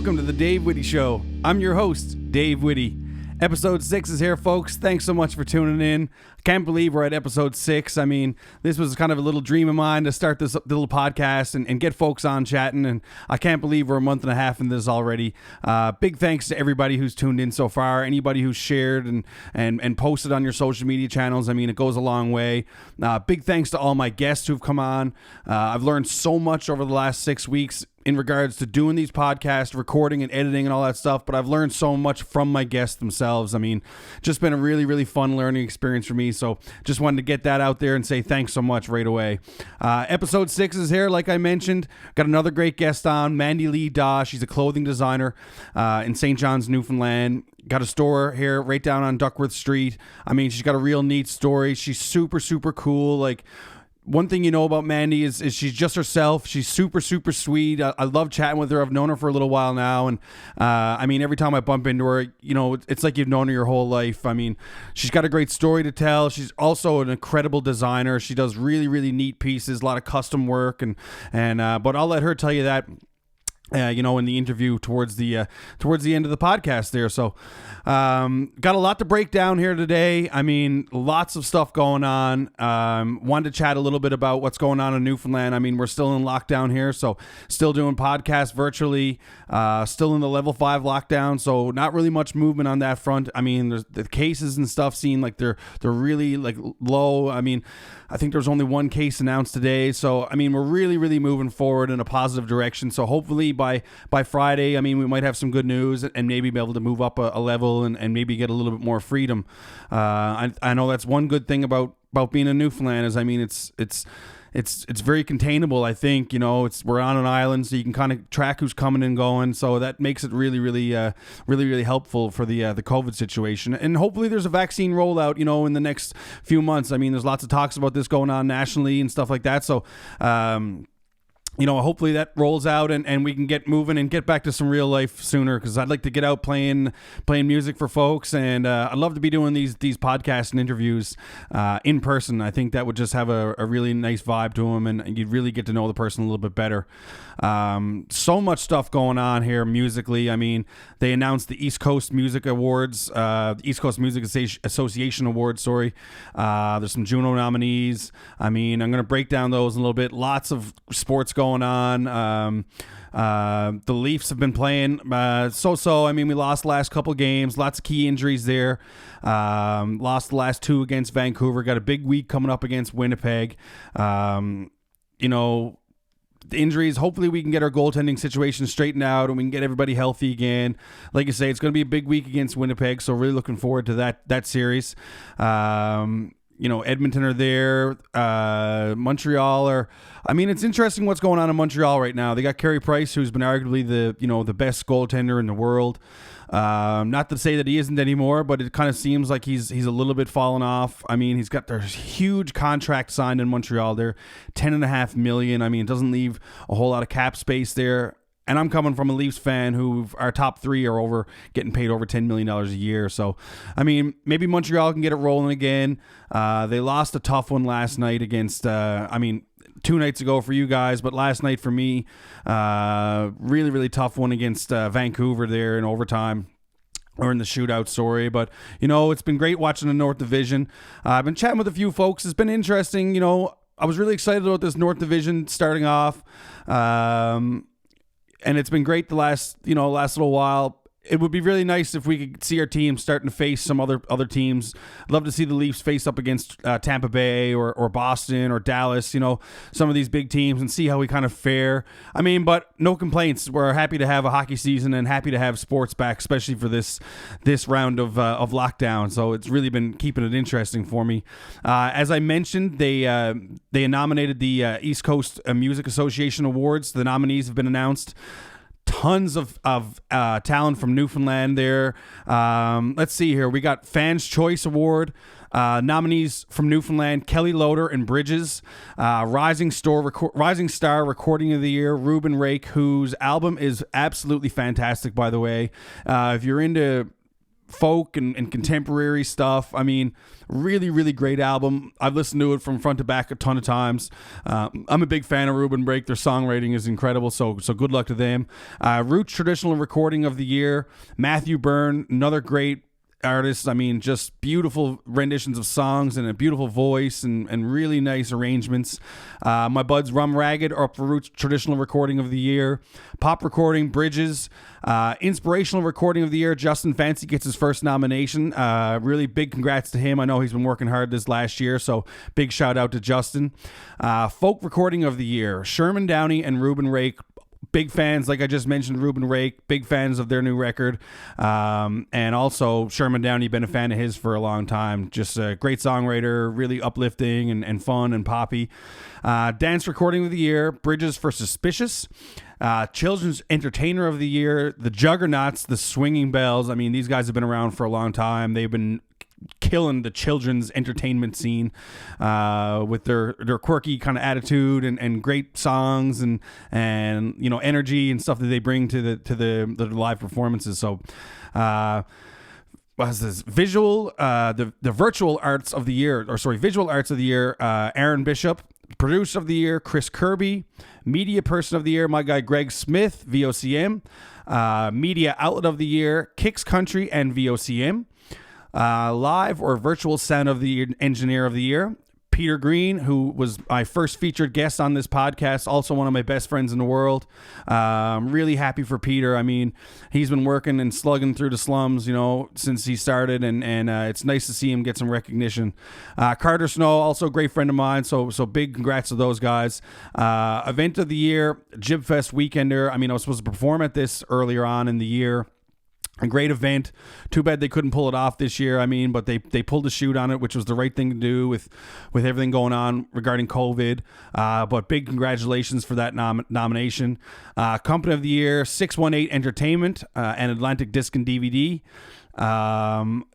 welcome to the Dave Whitty Show. I'm your host, Dave Whitty. Episode 6 is here, folks. Thanks so much for tuning in. I can't believe we're at episode 6. I mean, this was kind of a little dream of mine to start this little podcast and get folks on chatting, and I can't believe we're a month and a half into this already. Big thanks to everybody who's tuned in so far, anybody who's shared and posted on your social media channels. I mean, it goes a long way. Big thanks to all my guests who've come on. I've learned so much over the last 6 weeks in regards to doing these podcasts, recording and editing and all that stuff, but I've learned so much from my guests themselves. I mean, just been a really, really fun learning experience for me, so just wanted to get that out there and say thanks so much right away. Episode 6 is here, like I mentioned. Got another great guest on, Mandy Lee Dawe. She's a clothing designer in St. John's, Newfoundland. Got a store here right down on Duckworth Street. I mean, she's got a real neat story. She's super, super cool. Like, one thing you know about Mandy is she's just herself. She's super, super sweet. I love chatting with her. I've known her for a little while now. And I mean, every time I bump into her, you know, it's like you've known her your whole life. I mean, she's got a great story to tell. She's also an incredible designer. She does really, really neat pieces, a lot of custom work. But I'll let her tell you that. You know, in the interview towards the end of the podcast there. So, got a lot to break down here today. I mean, lots of stuff going on. Wanted to chat a little bit about what's going on in Newfoundland. I mean, we're still in lockdown here, so still doing podcasts virtually, still in the level 5 lockdown. So not really much movement on that front. I mean, there's the cases and stuff seem like they're really like low. I mean, I think there's only one case announced today. So, I mean, we're really, really moving forward in a positive direction. So hopefully by Friday, I mean, we might have some good news and maybe be able to move up a level and maybe get a little bit more freedom. I know that's one good thing about being in Newfoundland is, I mean, it's very containable. I think, you know, we're on an island, so you can kind of track who's coming and going. So that makes it really, really helpful for the COVID situation. And hopefully there's a vaccine rollout, you know, in the next few months. I mean, there's lots of talks about this going on nationally and stuff like that. So, you know, hopefully that rolls out and we can get moving and get back to some real life sooner, because I'd like to get out playing music for folks, and I'd love to be doing these podcasts and interviews in person. I think that would just have a really nice vibe to them, and you'd really get to know the person a little bit better. So much stuff going on here musically. I mean, they announced the East Coast Music Awards, the East Coast Music Association Awards, sorry. There's some Juno nominees. I mean, I'm going to break down those a little bit. Lots of sports going on. The Leafs have been playing so. I mean, we lost the last couple games, lots of key injuries there. Lost the last 2 against Vancouver, got a big week coming up against Winnipeg. You know, the injuries, hopefully we can get our goaltending situation straightened out and we can get everybody healthy again. Like I say, it's going to be a big week against Winnipeg, so really looking forward to that series. You know, Edmonton are there. Montreal are. I mean, it's interesting what's going on in Montreal right now. They got Carey Price, who's been arguably the best goaltender in the world. Not to say that he isn't anymore, but it kind of seems like he's a little bit fallen off. I mean, he's got their huge contract signed in Montreal. They're $10.5 million. I mean, it doesn't leave a whole lot of cap space there. And I'm coming from a Leafs fan who our top 3 are getting paid over $10 million a year. So, I mean, maybe Montreal can get it rolling again. They lost a tough one last night against, 2 nights ago for you guys, but last night for me, really, really tough one against Vancouver there in overtime. Or in the shootout, sorry. But, you know, it's been great watching the North Division. I've been chatting with a few folks. It's been interesting. You know, I was really excited about this North Division starting off. And it's been great the last little while. It would be really nice if we could see our team starting to face some other teams. I'd love to see the Leafs face up against Tampa Bay or Boston or Dallas, you know, some of these big teams, and see how we kind of fare. I mean, but no complaints. We're happy to have a hockey season and happy to have sports back, especially for this round of lockdown. So it's really been keeping it interesting for me. As I mentioned, they nominated the East Coast Music Association Awards. The nominees have been announced. Tons of talent from Newfoundland there. Let's see here. We got Fans Choice Award. Nominees from Newfoundland: Kelly Loader and Bridges. Rising Star Recording of the Year: Ruben Rake, whose album is absolutely fantastic, by the way. If you're into folk and contemporary stuff. I mean, really, really great album. I've listened to it from front to back a ton of times. I'm a big fan of Reuben Rake. Their songwriting is incredible, so good luck to them. Roots Traditional Recording of the Year, Matthew Byrne, another great artist. I mean, just beautiful renditions of songs and a beautiful voice and really nice arrangements. My buds Rum Ragged are up for Roots Traditional Recording of the Year. Pop Recording, Bridges. Inspirational Recording of the Year, Justin Fancy gets his first nomination. Really big congrats to him. I know he's been working hard this last year, so big shout out to Justin. Folk Recording of the Year, Sherman Downey and Reuben Rake. Big fans, like I just mentioned, Reuben Rake, big fans of their new record. And also Sherman Downey, been a fan of his for a long time. Just a great songwriter, really uplifting and fun and poppy. Dance Recording of the Year, Bridges for Suspicious. Children's Entertainer of the Year, the Juggernauts, the Swinging Bells. I mean, these guys have been around for a long time. They've been killing the children's entertainment scene with their quirky kind of attitude and great songs and you know, energy and stuff that they bring to the live performances. So what's this? Visual Virtual Arts of the Year, Visual Arts of the Year, Aaron Bishop. Producer of the Year, Chris Kirby. Media Person of the Year, my guy Greg Smith, VOCM. Media Outlet of the Year, Kicks Country and VOCM. Live or Virtual Sound of the Year, Engineer of the Year, Peter Green, who was my first featured guest on this podcast, also one of my best friends in the world. I'm really happy for Peter. I mean, he's been working and slugging through the slums, you know, since he started, and it's nice to see him get some recognition. Carter Snow, also a great friend of mine, so big congrats to those guys. Event of the Year, Jibfest Weekender. I mean, I was supposed to perform at this earlier on in the year. A great event. Too bad they couldn't pull it off this year. I mean, but they pulled the shoot on it, which was the right thing to do with everything going on regarding COVID. But big congratulations for that nomination. Company of the Year, 618 Entertainment and Atlantic Disc and DVD.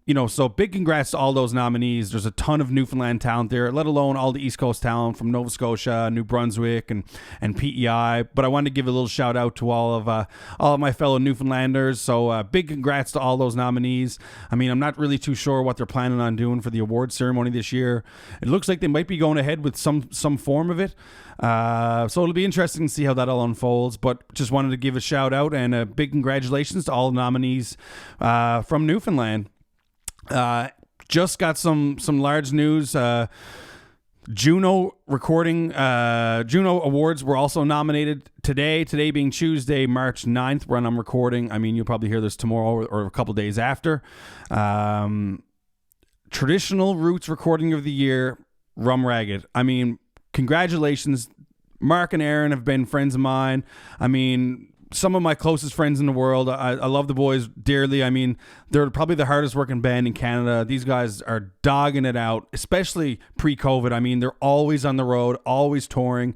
You know, so big congrats to all those nominees. There's a ton of Newfoundland talent there, let alone all the East Coast talent from Nova Scotia, New Brunswick, and PEI. But I wanted to give a little shout out to all of my fellow Newfoundlanders. So big congrats to all those nominees. I mean, I'm not really too sure what they're planning on doing for the awards ceremony this year. It looks like they might be going ahead with some form of it. So it'll be interesting to see how that all unfolds, but just wanted to give a shout out and a big congratulations to all the nominees from Newfoundland. Just got some large news. Juno Awards were also nominated today being Tuesday, March 9th, when I'm recording. I mean, you'll probably hear this tomorrow or a couple days after. Traditional Roots Recording of the Year, Rum Ragged. I mean, congratulations. Mark and Aaron have been friends of mine. I mean, some of my closest friends in the world. I love the boys dearly. I mean, they're probably the hardest working band in Canada. These guys are dogging it out, especially pre-COVID. I mean, they're always on the road, always touring.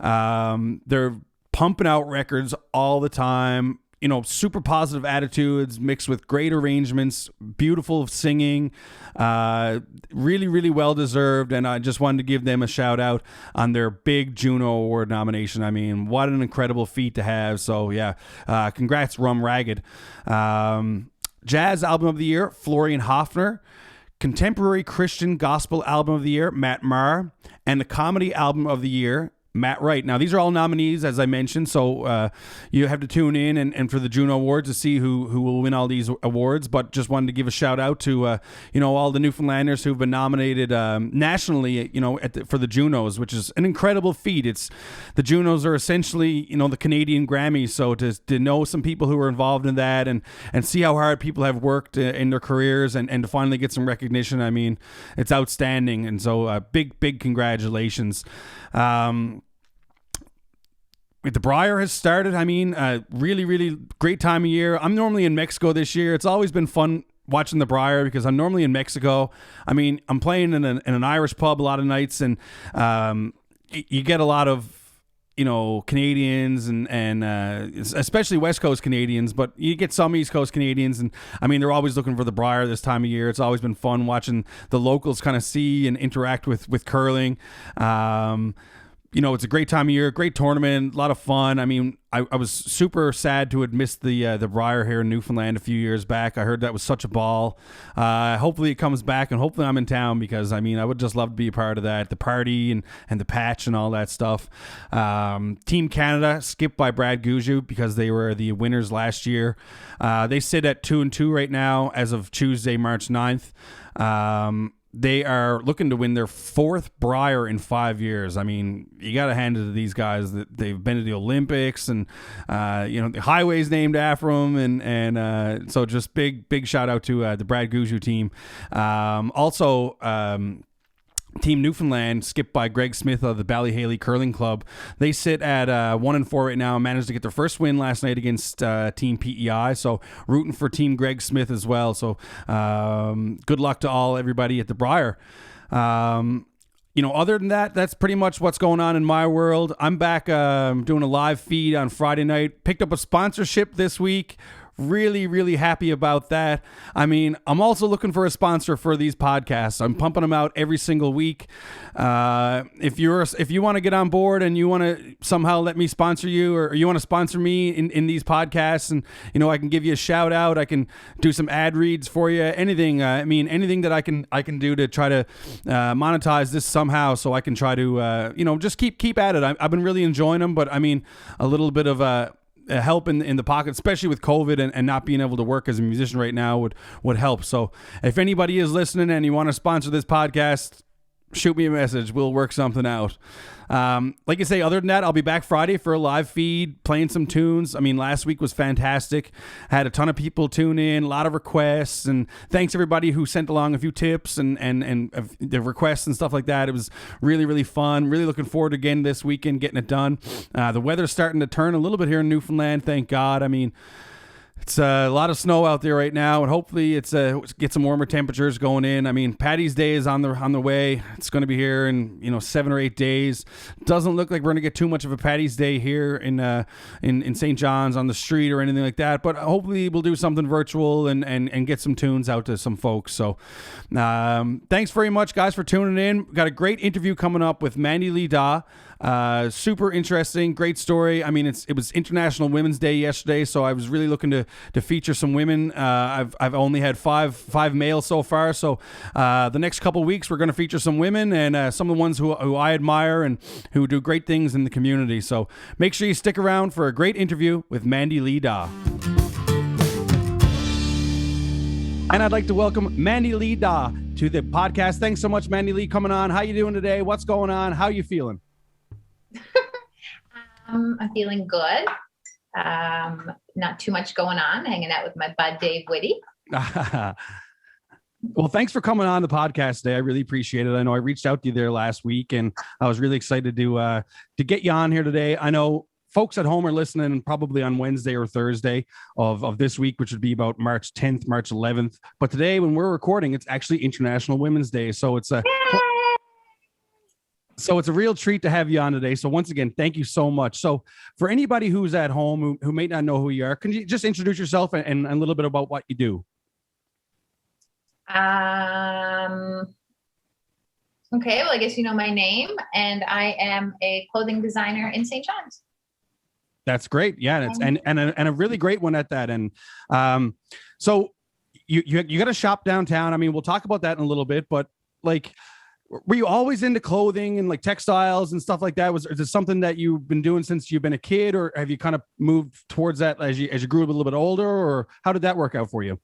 They're pumping out records all the time. You know, super positive attitudes mixed with great arrangements, beautiful singing, really, really well deserved. And I just wanted to give them a shout out on their big Juno Award nomination. I mean, what an incredible feat to have. So yeah, congrats, Rum Ragged. Jazz Album of the Year, Florian Hoffner. Contemporary Christian Gospel Album of the Year, Matt Maher. And the Comedy Album of the Year, Matt Wright. Now, these are all nominees, as I mentioned, so you have to tune in and for the Juno Awards to see who will win all these awards, but just wanted to give a shout out to, all the Newfoundlanders who've been nominated nationally, for the Junos, which is an incredible feat. The Junos are essentially, the Canadian Grammys, so to know some people who are involved in that and see how hard people have worked in their careers and to finally get some recognition, I mean, it's outstanding, and so big congratulations. The Brier has started. I mean, really, really great time of year. I'm normally in Mexico this year. It's always been fun watching the Brier because I'm normally in Mexico. I mean, I'm playing in an Irish pub a lot of nights, and you get a lot of, Canadians and especially West Coast Canadians, but you get some East Coast Canadians, and I mean, they're always looking for the Brier this time of year. It's always been fun watching the locals kind of see and interact with curling. it's a great time of year, great tournament, a lot of fun. I mean, I was super sad to have missed the Brier here in Newfoundland a few years back. I heard that was such a ball. Hopefully it comes back, and hopefully I'm in town, because I mean, I would just love to be a part of that, the party and the patch and all that stuff. Team Canada skipped by Brad Guju because they were the winners last year. They sit at 2-2 right now as of Tuesday, March 9th. They are looking to win their 4th Brier in 5 years. I mean, you got to hand it to these guys that they've been to the Olympics, and the highway's named after them, and so just big shout out to the Brad Guju team. Also, Team Newfoundland, skipped by Greg Smith of the Ballyhaley Curling Club. They sit at 1-4 right now and managed to get their first win last night against Team PEI. So rooting for Team Greg Smith as well. So good luck to everybody at the Brier. Other than that, that's pretty much what's going on in my world. I'm back doing a live feed on Friday night. Picked up a sponsorship this week. Really, really happy about that. I mean, I'm also looking for a sponsor for these podcasts. I'm pumping them out every single week. If you want to get on board and you want to somehow let me sponsor you, or you want to sponsor me in these podcasts, and I can give you a shout out, I can do some ad reads for you, anything. Anything that I can do to try to monetize this somehow, so I can try to just keep at it. I've been really enjoying them, but I mean, a little bit of help in the pocket, especially with COVID and not being able to work as a musician right now would help. So if anybody is listening and you want to sponsor this podcast, shoot me a message. We'll work something out. Like I say, other than that, I'll be back Friday for a live feed, playing some tunes. I mean, last week was fantastic. I had a ton of people tune in, a lot of requests, and thanks everybody who sent along a few tips and the requests and stuff like that. It was really, really fun. Really looking forward to again this weekend getting it done. The weather's starting to turn a little bit here in Newfoundland, thank God. I mean, it's a lot of snow out there right now, and hopefully get some warmer temperatures going in. I mean, Paddy's Day is on the way. It's going to be here in 7 or 8 days. Doesn't look like we're going to get too much of a Paddy's Day here in St. John's on the street or anything like that. But hopefully we'll do something virtual and get some tunes out to some folks. So thanks very much, guys, for tuning in. We've got a great interview coming up with Mandy Lee Dawe. Super interesting, great story. I mean, it was International Women's Day yesterday, so I was really looking to feature some women. I've only had five males so far, so the next couple of weeks we're going to feature some women and some of the ones who I admire and who do great things in the community. So make sure you stick around for a great interview with Mandy Lee Dawe. And I'd like to welcome Mandy Lee Dawe to the podcast. Thanks so much, Mandy Lee, coming on. How you doing today? What's going on? How you feeling? I'm feeling good. Not too much going on. Hanging out with my bud, Dave Whitty. Well, thanks for coming on the podcast today. I really appreciate it. I know I reached out to you there last week, and I was really excited to get you on here today. I know folks at home are listening probably on Wednesday or Thursday of this week, which would be about March 10th, March 11th. But today, when we're recording, it's actually International Women's Day. So it's a real treat to have you on today. So once again, thank you so much. So for anybody who's at home who may not know who you are, can you just introduce yourself and a little bit about what you do? Okay, well, I guess you know my name, and I am a clothing designer in St. John's. That's great. Yeah, and a really great one at that. And so you got a shop downtown. I mean, we'll talk about that in a little bit, but like, were you always into clothing and like textiles and stuff like that? Is it something that you've been doing since you've been a kid, or have you kind of moved towards that as you grew up a little bit older, or how did that work out for you?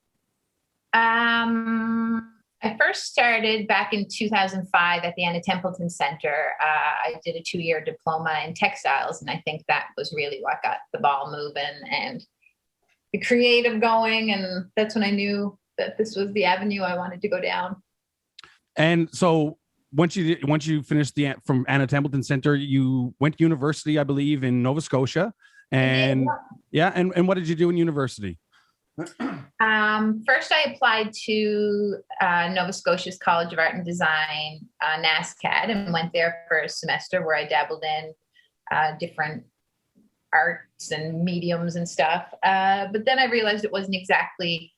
I first started back in 2005 at the Anna Templeton Center. I did a 2-year diploma in textiles, and I think that was really what got the ball moving and the creative going. And that's when I knew that this was the avenue I wanted to go down. And so once you finished from Anna Templeton Center, you went to university, I believe, in Nova Scotia. And and what did you do in university? First, I applied to Nova Scotia's College of Art and Design, NASCAD, and went there for a semester where I dabbled in different arts and mediums and stuff. But then I realized it wasn't exactly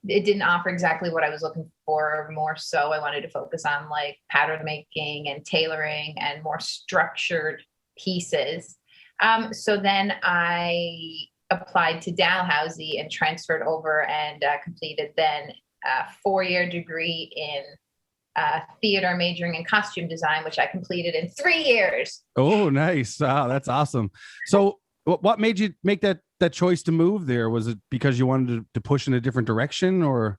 it didn't offer exactly what I was looking for. More so, I wanted to focus on like pattern making and tailoring and more structured pieces. So then I applied to Dalhousie and transferred over and completed then a 4-year degree in theater, majoring in costume design, which I completed in 3 years. Oh, nice. Wow, that's awesome. So what made you make that choice to move there? Was it because you wanted to push in a different direction, or?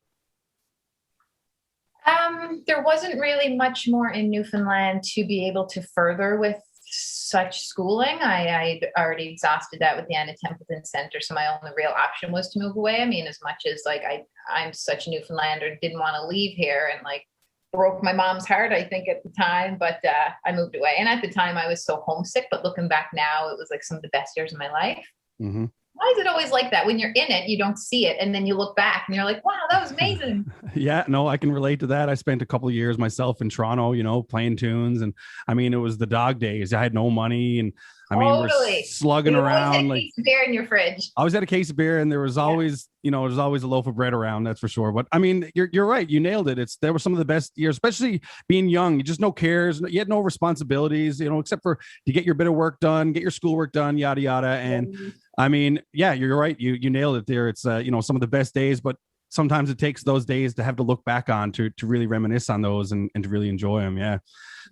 There wasn't really much more in Newfoundland to be able to further with such schooling. I'd already exhausted that with the Anna Templeton Center, so my only real option was to move away. I mean, as much as like I'm such a Newfoundlander, didn't want to leave here, and like broke my mom's heart, I think, at the time, but I moved away. And at the time I was so homesick, but looking back now, it was like some of the best years of my life. Mm-hmm. Why is it always like that? When you're in it, you don't see it. And then you look back and you're like, wow, that was amazing. Yeah, no, I can relate to that. I spent a couple of years myself in Toronto, playing tunes. And I mean, it was the dog days. I had no money. And I mean, we're slugging around. Like, case of beer in your fridge. I always had a case of beer, and there was always, there's always a loaf of bread around. That's for sure. But I mean, you're right. You nailed it. There were some of the best years, especially being young. You just no cares. You had no responsibilities, except for to get your bit of work done, get your schoolwork done, yada, yada. And I mean, yeah, you're right. You nailed it there. It's, some of the best days, but sometimes it takes those days to have to look back on to really reminisce on those and to really enjoy them. Yeah.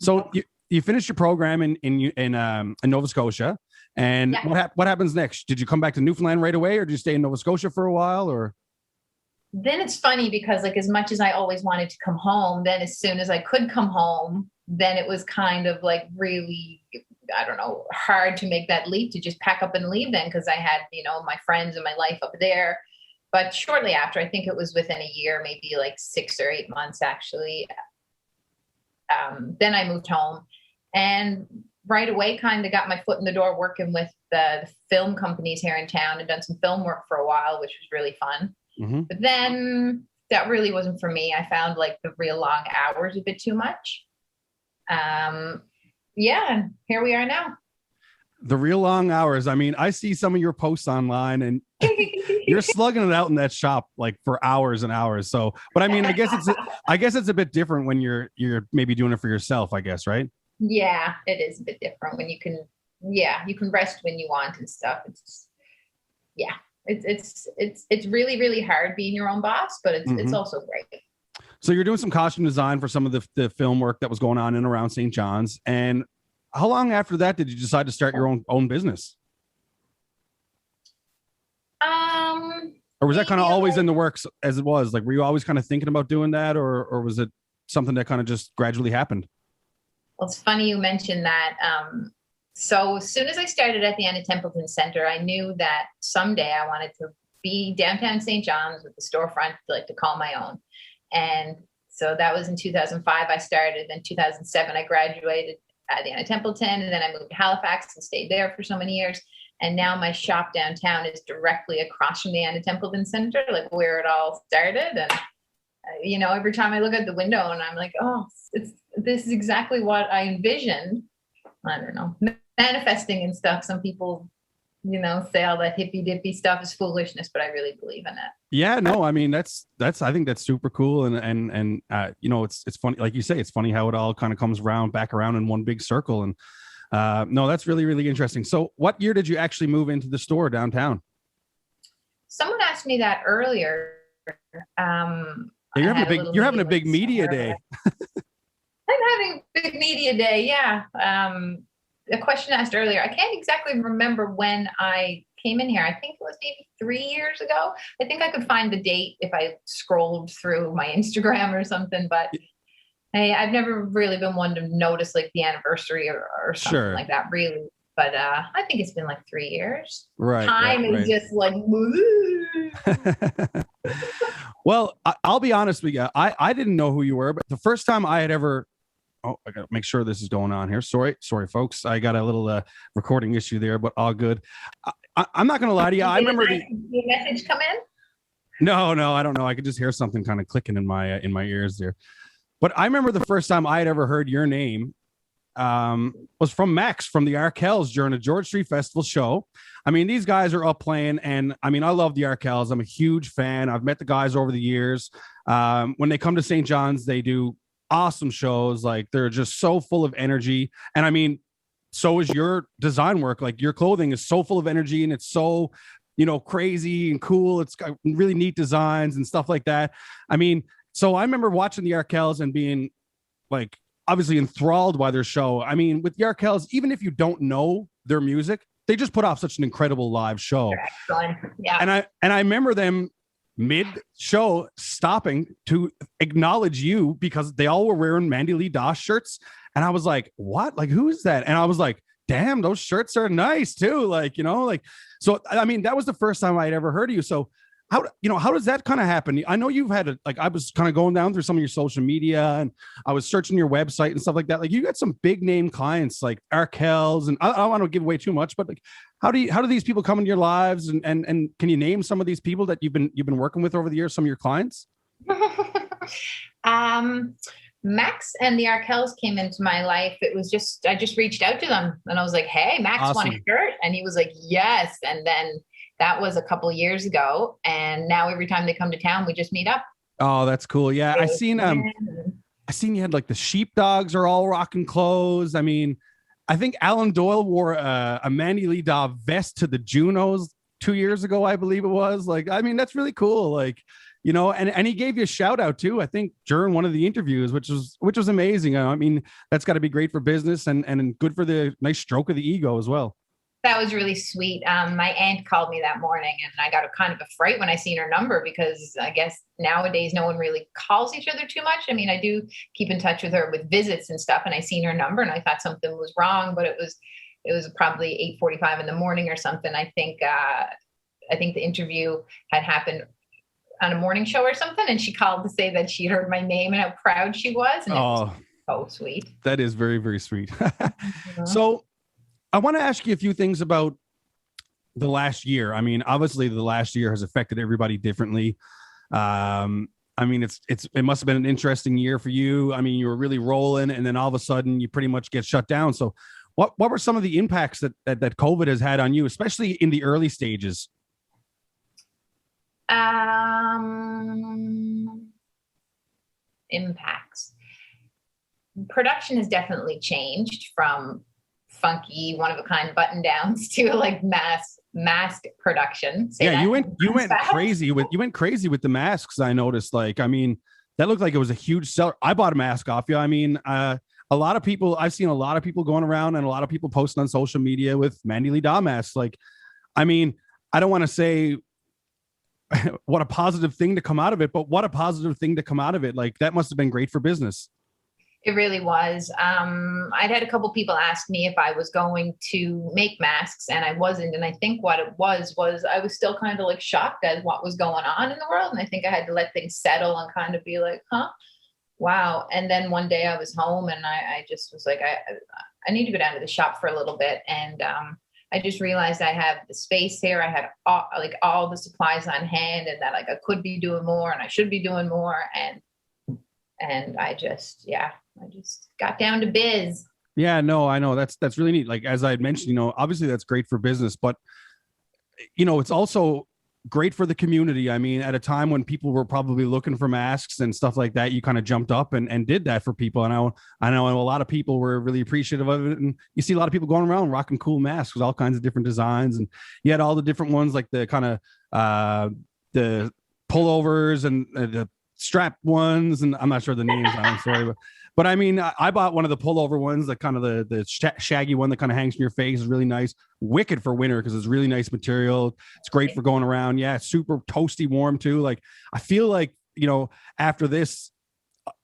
So you finished your program in Nova Scotia, and what happens next? Did you come back to Newfoundland right away, or did you stay in Nova Scotia for a while, or? Then it's funny because like, as much as I always wanted to come home, then as soon as I could come home, then it was kind of like really, I don't know, hard to make that leap to just pack up and leave then, because I had, my friends and my life up there. But shortly after, I think it was within a year, maybe like 6 or 8 months actually, then I moved home, and right away kind of got my foot in the door working with the film companies here in town, and done some film work for a while, which was really fun. Mm-hmm. But then that really wasn't for me. I found like the real long hours a bit too much. And here we are now. The real long hours. I mean, I see some of your posts online, and you're slugging it out in that shop like for hours and hours. So, but I mean, I guess it's a bit different when you're maybe doing it for yourself, I guess, right? Yeah, it is a bit different when you can rest when you want and stuff. It's really, really hard being your own boss, but it's also great. So you're doing some costume design for some of the film work that was going on in and around St. John's. And how long after that did you decide to start your own business? Or was that kind of always in the works as it was? Like, were you always kind of thinking about doing that, or was it something that kind of just gradually happened? Well, it's funny you mentioned that. So as soon as I started at the Anna Templeton Center, I knew that someday I wanted to be downtown St. John's with the storefront, to call my own. And so that was in 2005 I started. Then 2007 I graduated at the Anna Templeton, and then I moved to Halifax and stayed there for so many years. And now my shop downtown is directly across from the Anna Templeton Center, like where it all started. And every time I look out the window and I'm like, oh, this is exactly what I envisioned. I don't know, manifesting and stuff. Some people, say all that hippy dippy stuff is foolishness, but I really believe in it. Yeah, no, I mean, that's, I think that's super cool. And it's funny. Like you say, it's funny how it all kind of comes back around in one big circle. And no, that's really, really interesting. So what year did you actually move into the store downtown? Someone asked me that earlier. You're having a big media day. I'm having a big media day. Yeah. A question asked earlier. I can't exactly remember when I came in here. I think it was maybe 3 years ago. I think I could find the date if I scrolled through my Instagram or something, but I've never really been one to notice like the anniversary or something like that, really. But I think it's been like 3 years. Right. Time is just like, well, I'll be honest with you. I didn't know who you were, but the first time I had ever, I got to make sure this is going on here. Sorry, folks. I got a little recording issue there, but all good. I'm not going to lie to you. I remember the message come in. No, I don't know. I could just hear something kind of clicking in my ears there. But I remember the first time I had ever heard your name. was from Max from the Arkells during a George Street Festival show. I mean, these guys are up playing, and I mean, I love the Arkells. I'm a huge fan. I've met the guys over the years. When they come to St. John's, they do awesome shows. Like, they're just so full of energy. And I mean, so is your design work. Like, your clothing is so full of energy, and it's so, you know, crazy and cool. It's got really neat designs and stuff like that. I mean, so I remember watching the Arkells and being like, obviously enthralled by their show. I mean, with the Arkells, even if you don't know their music, they just put off such an incredible live show. Excellent. Yeah. And I remember them mid-show stopping to acknowledge you because they all were wearing Mandy Lee Dawe shirts. And I was like, what? Like, who is that? And I was like, damn, those shirts are nice too. Like, you know, like, so, I mean, that was the first time I'd ever heard of you. So how does that kind of happen? I know you've had I was kind of going down through some of your social media, and I was searching your website and stuff like that. Like, you got some big name clients like Arkells, and I don't want to give away too much, but like, how do these people come into your lives, and can you name some of these people that you've been working with over the years, some of your clients? Max and the Arkells came into my life. It was just, I just reached out to them and I was like, hey, Max, awesome. Want a shirt? And he was like, yes. And then that was a couple years ago. And now every time they come to town, we just meet up. Oh, that's cool. Yeah. I seen you had like the sheepdogs are all rocking clothes. I mean, I think Alan Doyle wore a Mandy Lee Dawe vest to the Junos 2 years ago, I believe it was. Like, I mean, that's really cool. Like, you know, and he gave you a shout out too, I think, during one of the interviews, which was amazing. I mean, that's got to be great for business and good for the nice stroke of the ego as well. That was really sweet. My aunt called me that morning and I got a kind of a fright when I seen her number, because I guess nowadays no one really calls each other too much. I mean, I do keep in touch with her with visits and stuff, and I seen her number and I thought something was wrong, but it was probably 8:45 in the morning or something. I think the interview had happened on a morning show or something, and she called to say that she heard my name and how proud she was. And it was so sweet. That is very, very sweet. So I want to ask you a few things about the last year. I mean, obviously the last year has affected everybody differently. I mean, it must have been an interesting year for you. I mean, you were really rolling, and then all of a sudden you pretty much get shut down. So what were some of the impacts that COVID has had on you, especially in the early stages? Impacts. Production has definitely changed from funky, one-of-a-kind button-downs to like mask production. You went crazy with the masks. I noticed. Like, I mean, that looked like it was a huge seller. I bought a mask off you. I mean, I've seen a lot of people going around and a lot of people posting on social media with Mandy Lee Dawe masks. Like, I mean, I don't want to say what a positive thing to come out of it, but what a positive thing to come out of it. Like, that must have been great for business. It really was. I'd had a couple people ask me if I was going to make masks, and I wasn't. And I think what it was I was still kind of like shocked at what was going on in the world. And I think I had to let things settle and kind of be like, wow. And then one day I was home and I just was like, I need to go down to the shop for a little bit. And I just realized I have the space here. I had all the supplies on hand, and that like I could be doing more and I should be doing more. And I just got down to biz. Yeah, no, I know that's really neat. Like, as I had mentioned, you know, obviously that's great for business, but you know, it's also great for the community. I mean, at a time when people were probably looking for masks and stuff like that, you kind of jumped up and did that for people. And I know a lot of people were really appreciative of it. And you see a lot of people going around rocking cool masks with all kinds of different designs. And you had all the different ones, like the kind of the pullovers and the strap ones. And I'm not sure the names. I'm sorry, but I mean, I bought one of the pullover ones, that kind of the shaggy one that kind of hangs from your face. Is really nice. Wicked for winter because it's really nice material. It's great for going around. Yeah, it's super toasty warm too. Like, I feel like, you know, after this,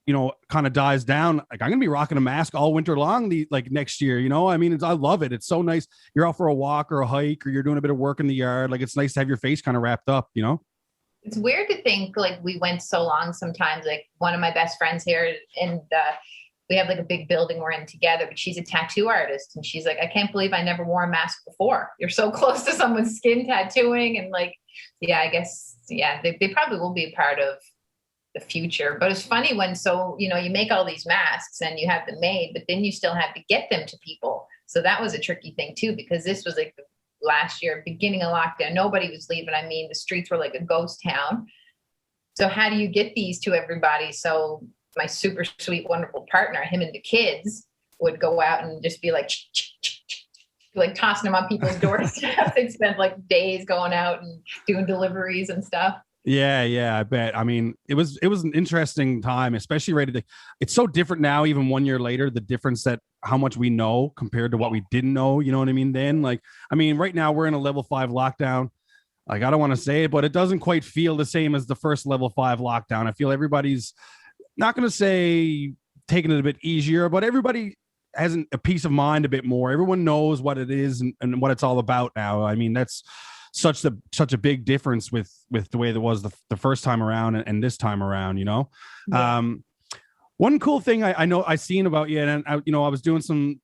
you know, kind of dies down, like I'm gonna be rocking a mask all winter long next year. You know, I mean, I love it. It's so nice. You're out for a walk or a hike, or you're doing a bit of work in the yard. Like, it's nice to have your face kind of wrapped up, you know? It's weird to think like we went so long sometimes. Like, one of my best friends here, and we have like a big building we're in together, but she's a tattoo artist. And she's like, I can't believe I never wore a mask before. You're so close to someone's skin tattooing. And like, yeah, I guess, yeah, they probably will be a part of the future. But it's funny when, so, you know, you make all these masks and you have them made, but then you still have to get them to people. So that was a tricky thing too, because this was like last year, beginning of lockdown, nobody was leaving. I mean, the streets were like a ghost town. So how do you get these to everybody? So my super sweet, wonderful partner, him and the kids would go out and just be like tossing them on people's doorsteps. They'd spend like days going out and doing deliveries and stuff. Yeah, I bet. I mean, it was an interesting time, especially it's so different now, even 1 year later, the difference that how much we know compared to what we didn't know, you know what I mean? Then, like, I mean, right now we're in a level 5 lockdown. Like, I don't want to say it, but it doesn't quite feel the same as the first level 5 lockdown. I feel everybody's not going to say taking it a bit easier, but everybody has a peace of mind a bit more. Everyone knows what it is and what it's all about now. I mean, that's such a big difference with the way that was the first time around and this time around, you know? Yeah. One cool thing I know I seen about you, and I was doing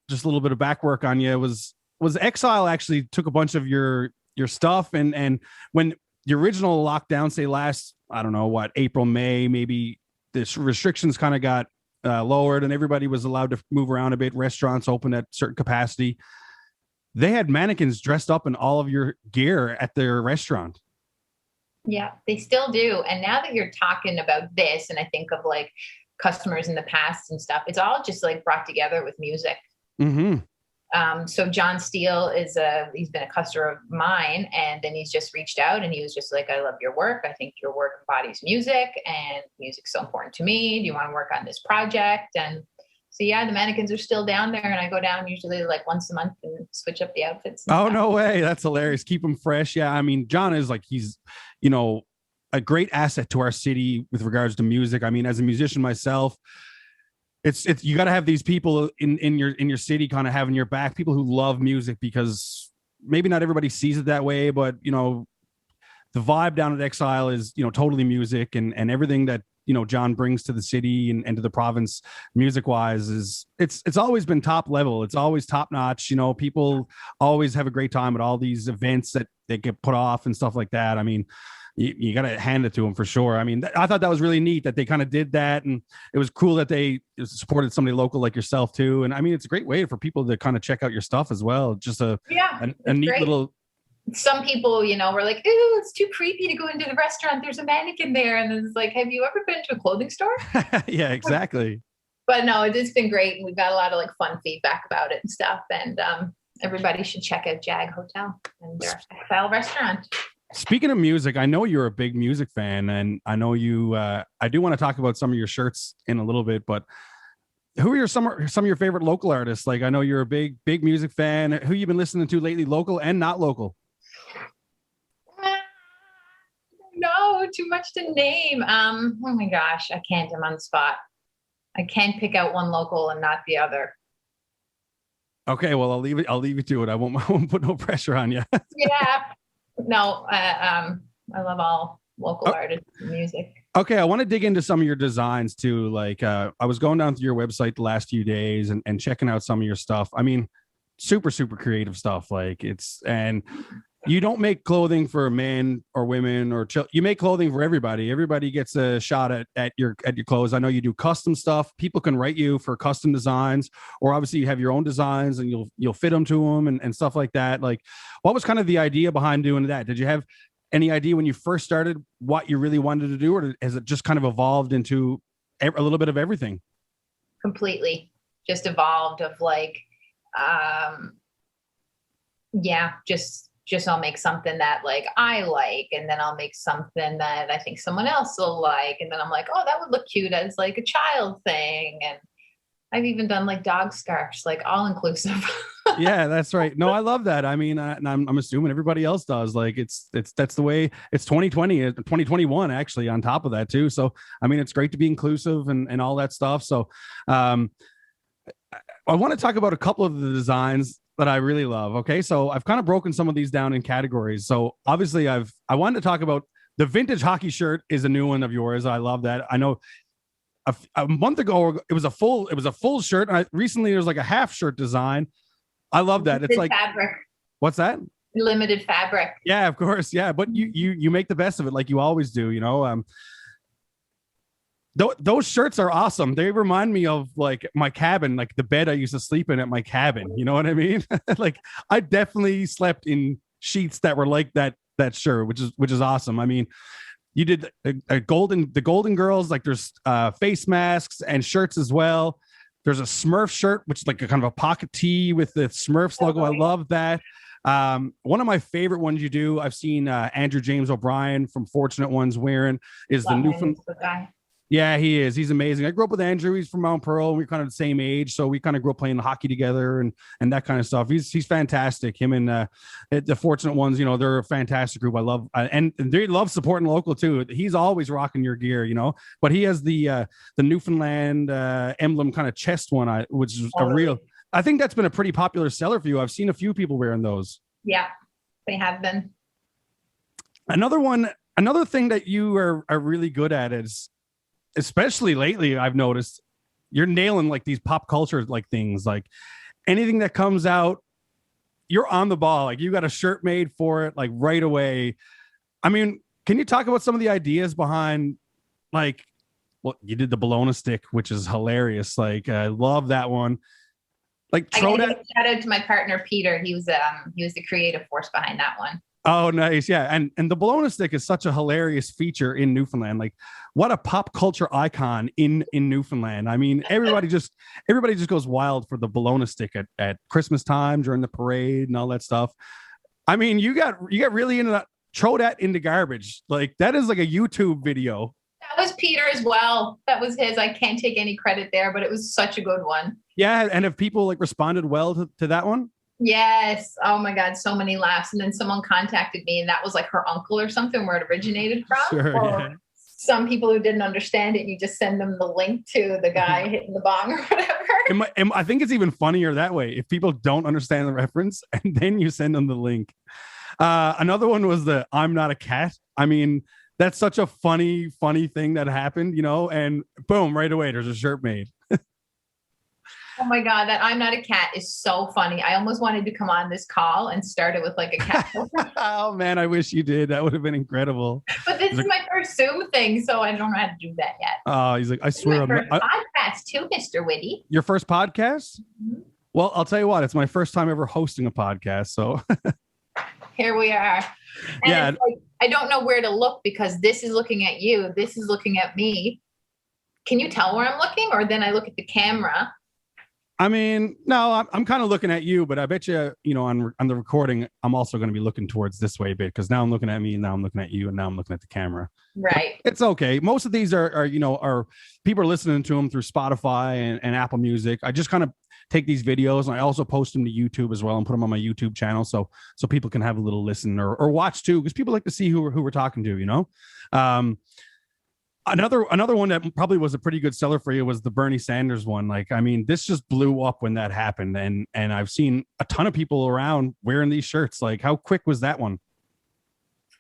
just a little bit of back work on you, was Exile actually took a bunch of your stuff, and when the original lockdown, say last, I don't know what, April, May, maybe the restrictions kind of got lowered and everybody was allowed to move around a bit, restaurants open at certain capacity. They had mannequins dressed up in all of your gear at their restaurant. Yeah, they still do. And now that you're talking about this, and I think of like customers in the past and stuff, it's all just like brought together with music. Mm-hmm. So John Steele he's been a customer of mine, and then he's just reached out and he was just like, I love your work. I think your work embodies music, and music's so important to me. Do you want to work on this project? And so, yeah, the mannequins are still down there, and I go down usually like once a month and switch up the outfits. Oh, no way. That's hilarious. Keep them fresh. Yeah. I mean, John is like, he's, a great asset to our city with regards to music. I mean, as a musician myself, it's you got to have these people in your city kind of having your back, people who love music, because maybe not everybody sees it that way, but, the vibe down at Exile is, totally music, and everything that, John brings to the city and to the province music wise it's always been top level. It's always top notch. People always have a great time at all these events that they get put off and stuff like that. I mean, you got to hand it to them for sure. I mean, I thought that was really neat that they kind of did that. And it was cool that they supported somebody local like yourself too. And I mean, it's a great way for people to kind of check out your stuff as well. Just a neat great. Little. Some people, were like, ooh, it's too creepy to go into the restaurant. There's a mannequin there. And it's like, have you ever been to a clothing store? Yeah, exactly. But no, it's been great. And we've got a lot of like fun feedback about it and stuff. And everybody should check out Jag Hotel and their Exile restaurant. Speaking of music, I know you're a big music fan, and I know you, I do want to talk about some of your shirts in a little bit, but who are some of your favorite local artists? Like, I know you're a big music fan. Who you been listening to lately, local and not local? No, too much to name. Oh my gosh, I can't. I'm on the spot. I can't pick out one local and not the other. Okay, well, I'll leave you to it. I won't put no pressure on you. Yeah. No, I love all local artists and music. Okay, I want to dig into some of your designs too. Like, I was going down to your website the last few days and checking out some of your stuff. I mean, super creative stuff. Like, and you don't make clothing for men or women or you make clothing for everybody. Everybody gets a shot at your clothes. I know you do custom stuff. People can write you for custom designs, or obviously you have your own designs and you'll fit them to them and stuff like that. Like, what was kind of the idea behind doing that? Did you have any idea when you first started what you really wanted to do, or has it just kind of evolved into a little bit of everything? Completely just evolved of like, just I'll make something that like I like, and then I'll make something that I think someone else will like, and then I'm like, oh, that would look cute as like a child thing. And I've even done like dog scarves, like all inclusive. Yeah, that's right. No, I love that. I mean, I'm assuming everybody else does. Like, that's the way. It's 2020, 2021 actually on top of that too. So I mean, it's great to be inclusive and all that stuff. So I want to talk about a couple of the designs that I really love. Okay. So I've kind of broken some of these down in categories. So obviously I wanted to talk about the vintage hockey shirt is a new one of yours. I love that. I know a month ago, it was a full shirt. And recently there's like a half shirt design. I love that. It's like fabric. What's that? Limited fabric. Yeah, of course. Yeah. But you make the best of it. Like you always do, Those shirts are awesome. They remind me of like my cabin, like the bed I used to sleep in at my cabin. You know what I mean? Like I definitely slept in sheets that were like that shirt, which is awesome. I mean, you did the Golden Girls, like there's face masks and shirts as well. There's a Smurf shirt, which is like a kind of a pocket tee with the Smurfs logo. I love that. One of my favorite ones you do, I've seen Andrew James O'Brien from Fortunate Ones wearing, is the Newfoundland. Yeah, he is. He's amazing. I grew up with Andrew. He's from Mount Pearl. We're kind of the same age, so we kind of grew up playing hockey together and that kind of stuff. He's fantastic. Him and the Fortunate Ones, you know, they're a fantastic group. I love and they love supporting local too. He's always rocking your gear, you know. But he has the Newfoundland emblem kind of chest one, which is a real. I think that's been a pretty popular seller for you. I've seen a few people wearing those. Yeah, they have been. Another thing that you are really good at is, especially lately, I've noticed you're nailing like these pop culture like things, like anything that comes out, you're on the ball. Like you got a shirt made for it, like right away. I mean, can you talk about some of the ideas behind, like, well, you did the Bologna stick, which is hilarious. Like, I love that one. Like, shout out to my partner Peter. He was the creative force behind that one. Oh, nice. Yeah. And the Bologna stick is such a hilarious feature in Newfoundland. Like, what a pop culture icon in Newfoundland. I mean, everybody just goes wild for the Bologna stick at Christmas time during the parade and all that stuff. I mean, you got really into that. Throw that into garbage. Like, that is like a YouTube video. That was Peter as well. That was his. I can't take any credit there, but it was such a good one. Yeah. And have people like responded well to that one? Yes. Oh my God. So many laughs. And then someone contacted me and that was like her uncle or something where it originated from. Sure, or yeah. Some people who didn't understand it, you just send them the link to the guy hitting the bong or whatever. I think it's even funnier that way. If people don't understand the reference and then you send them the link. Another one was the I'm not a cat. I mean, that's such a funny thing that happened, you know, and boom, right away, there's a shirt made. Oh my God, that I'm not a cat is so funny. I almost wanted to come on this call and start it with like a cat. Oh man, I wish you did. That would have been incredible. But this is my first Zoom thing, so I don't know how to do that yet. Oh, he's like, I swear. My first podcast too, Mr. Whitty. Your first podcast? Mm-hmm. Well, I'll tell you what, it's my first time ever hosting a podcast. So here we are. And yeah. Like, I don't know where to look because this is looking at you. This is looking at me. Can you tell where I'm looking? Or then I look at the camera. I mean, no, I'm kind of looking at you, but I bet you, you know, on the recording, I'm also going to be looking towards this way a bit because now I'm looking at me and now I'm looking at you and now I'm looking at the camera. Right. But it's okay. Most of these are people are listening to them through Spotify and Apple Music. I just kind of take these videos and I also post them to YouTube as well and put them on my YouTube channel so people can have a little listen or watch too because people like to see who we're talking to, you know. Another one that probably was a pretty good seller for you was the Bernie Sanders one. Like, I mean, this just blew up when that happened. And I've seen a ton of people around wearing these shirts. Like, how quick was that one?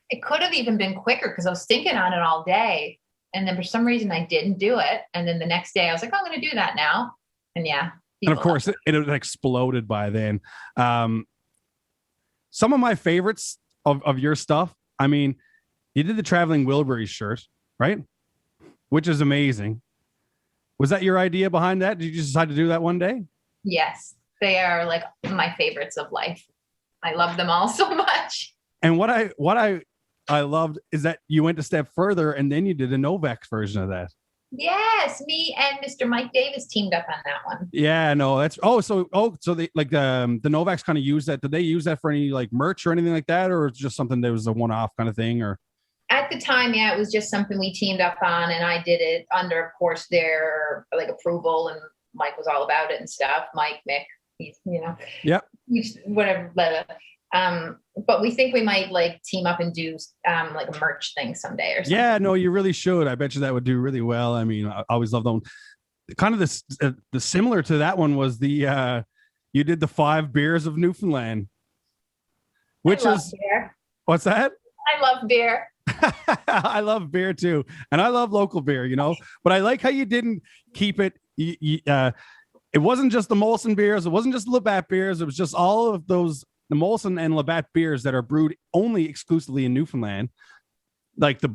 It could have even been quicker because I was thinking on it all day. And then for some reason I didn't do it. And then the next day I was like, I'm going to do that now. And yeah. And of course it exploded by then. Some of my favorites of your stuff. I mean, you did the Traveling Wilburys shirt, right? Which is amazing. Was that your idea behind that? Did you just decide to do that one day? Yes. They are like my favorites of life. I love them all so much. And what I loved is that you went a step further and then you did a Novak version of that. Yes, me and Mr. Mike Davis teamed up on that one. Yeah, no, that's so they like the Novaks kind of use that. Did they use that for any like merch or anything like that, or it's just something that was a one-off kind of thing? Or at the time, yeah, it was just something we teamed up on, and I did it under, of course, their like approval, and Mike was all about it and stuff. Mike, Mick, he's, you know, yeah, whatever. But we think we might like team up and do like a merch thing someday or something. Yeah, no, you really should. I bet you that would do really well. I mean, I always love them. Kind of this the similar to that one was the you did the 5 beers of Newfoundland, which is beer. What's that? I love beer. I love beer too, and I love local beer, you know. But I like how you didn't keep it. It wasn't just the Molson beers. It wasn't just Labatt beers. It was just all of those the Molson and Labatt beers that are brewed only exclusively in Newfoundland. Like the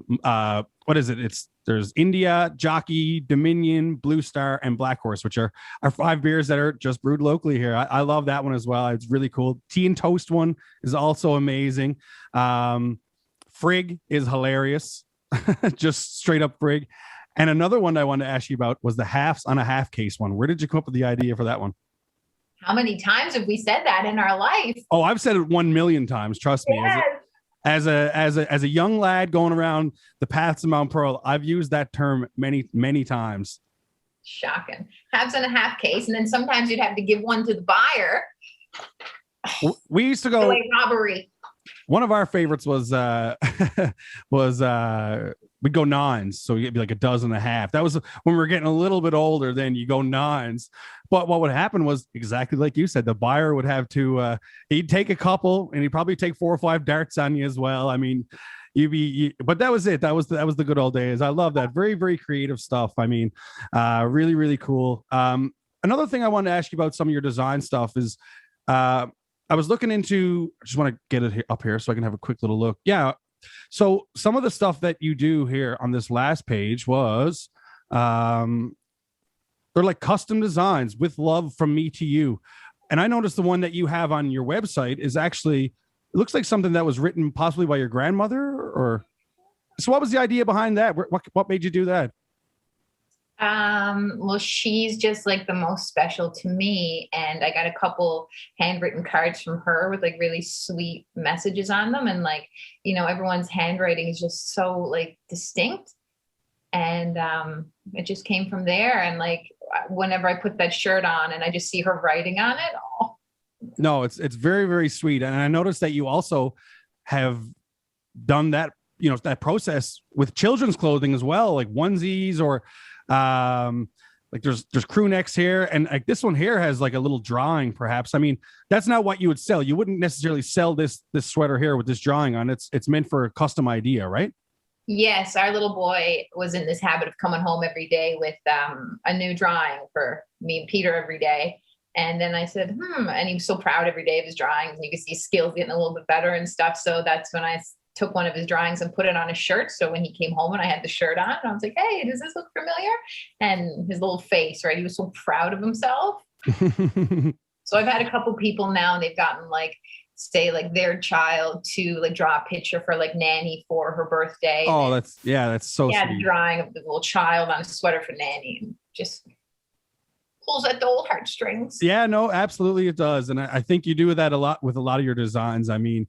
what is it? It's there's India, Jockey, Dominion, Blue Star, and Black Horse, which are 5 beers that are just brewed locally here. I love that one as well. It's really cool. Tea and Toast one is also amazing. Frig is hilarious. Just straight up Frig. And another one I wanted to ask you about was the halves on a half case one. Where did you come up with the idea for that one? How many times have we said that in our life? Oh, I've said it 1 million times. Trust me. Yes. As a young lad going around the paths of Mount Pearl, I've used that term many times. Shocking. Halves and a half case, and then sometimes you'd have to give one to the buyer. We used to go robbery. One of our favorites was we'd go nines, so it'd be like a dozen and a half. That was when we were getting a little bit older. Then you go nines, but what would happen was exactly like you said. The buyer would have to he'd take a couple, and he'd probably take 4 or 5 darts on you as well. I mean, but that was it. That was the good old days. I love that. Very, very creative stuff. I mean, really, really cool. Another thing I wanted to ask you about some of your design stuff is I was looking into, I just want to get it up here so I can have a quick little look. Yeah. So some of the stuff that you do here on this last page was, they're like custom designs with love from me to you. And I noticed the one that you have on your website is actually, it looks like something that was written possibly by your grandmother or, so what was the idea behind that? What made you do that? Well, she's just like the most special to me. And I got a couple handwritten cards from her with like really sweet messages on them. And like, you know, everyone's handwriting is just so like distinct. And it just came from there. And like, whenever I put that shirt on and I just see her writing on it. Oh. No, it's very, very sweet. And I noticed that you also have done that, you know, that process with children's clothing as well, like onesies or, like there's crew necks here, and like this one here has like a little drawing perhaps. I mean, that's not what you would sell. You wouldn't necessarily sell this sweater here with this drawing on. It's meant for a custom idea, right? Yes, our little boy was in this habit of coming home every day with a new drawing for me and Peter every day. And then I said, and he was so proud every day of his drawings, and you could see his skills getting a little bit better and stuff. So that's when I took one of his drawings and put it on a shirt. So when he came home and I had the shirt on, I was like, hey, does this look familiar? And his little face, right? He was so proud of himself. So I've had a couple people now, and they've gotten like, say like their child to like draw a picture for like Nanny for her birthday. Oh, that's so sweet. The drawing of the little child on a sweater for Nanny, and just pulls at the old heartstrings. Yeah, no, absolutely it does. And I think you do that a lot with a lot of your designs. I mean,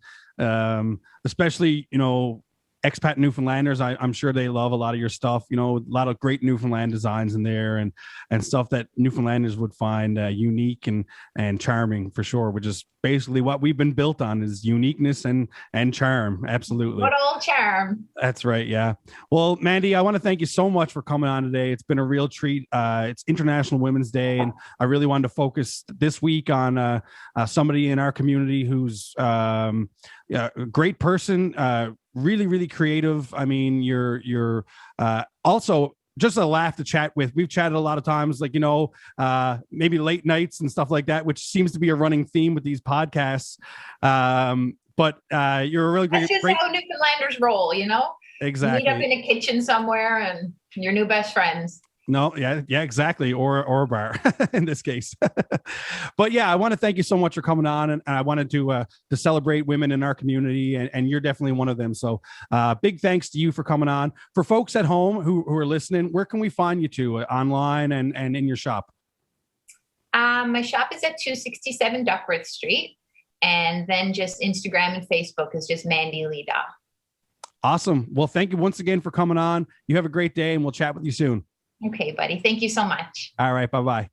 especially, you know, expat Newfoundlanders, I'm sure they love a lot of your stuff, you know, a lot of great Newfoundland designs in there and stuff that Newfoundlanders would find unique and charming for sure, which is basically what we've been built on is uniqueness and charm. Absolutely. What old charm. That's right. Yeah. Well, Mandy, I want to thank you so much for coming on today. It's been a real treat. It's International Women's Day, and I really wanted to focus this week on somebody in our community who's a great person, really, really creative. I mean, you're also just a laugh to chat with. We've chatted a lot of times, like, you know, maybe late nights and stuff like that, which seems to be a running theme with these podcasts. But you're a really great. That's just how Newfoundlanders roll, you know? Exactly. You meet up in a kitchen somewhere and you're new best friends. No, yeah, exactly. Or a bar in this case. But yeah, I want to thank you so much for coming on, and I wanted to celebrate women in our community, and you're definitely one of them. So big thanks to you for coming on. For folks at home who are listening, where can we find you to online and in your shop? My shop is at 267 Duckworth Street, and then just Instagram and Facebook is just Mandy Lee Dawe. Awesome. Well, thank you once again for coming on. You have a great day, and we'll chat with you soon. Okay, buddy. Thank you so much. All right. Bye-bye.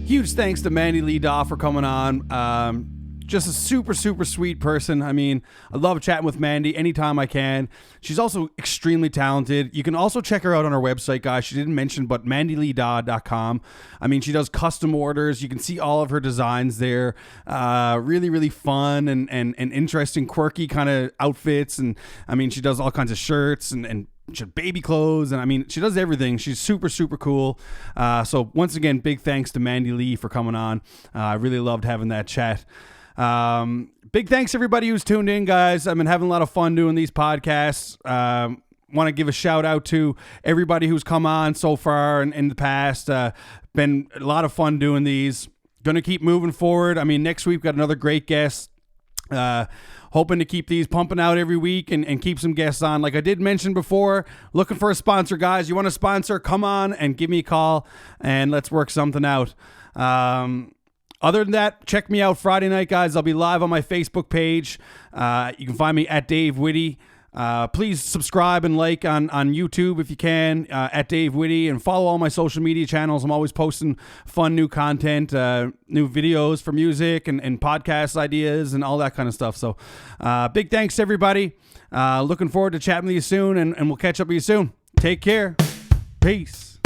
Huge thanks to Mandy Lee Dawe for coming on. Just a super, super sweet person. I mean, I love chatting with Mandy anytime I can. She's also extremely talented. You can also check her out on her website, guys. She didn't mention, but mandyleedawe.com. I mean, she does custom orders. You can see all of her designs there. Really, really fun and interesting, quirky kind of outfits. And I mean, she does all kinds of shirts and baby clothes, and I mean, she does everything. She's super, super cool. So once again, big thanks to Mandy Lee for coming on. I really loved having that chat. Big thanks everybody who's tuned in, guys. I've been having a lot of fun doing these podcasts. Want to give a shout out to everybody who's come on so far and in the past. Been a lot of fun doing these. Gonna keep moving forward. I mean, next week we've got another great guest. Hoping to keep these pumping out every week and keep some guests on. Like I did mention before, looking for a sponsor, guys. You want a sponsor? Come on and give me a call and let's work something out. Other than that, check me out Friday night, guys. I'll be live on my Facebook page. You can find me at Dave Whitty. Please subscribe and like on YouTube if you can, at Dave Whitty, and follow all my social media channels. I'm always posting fun new content, new videos for music and podcast ideas and all that kind of stuff. So big thanks to everybody. Looking forward to chatting with you soon, and we'll catch up with you soon. Take care. Peace.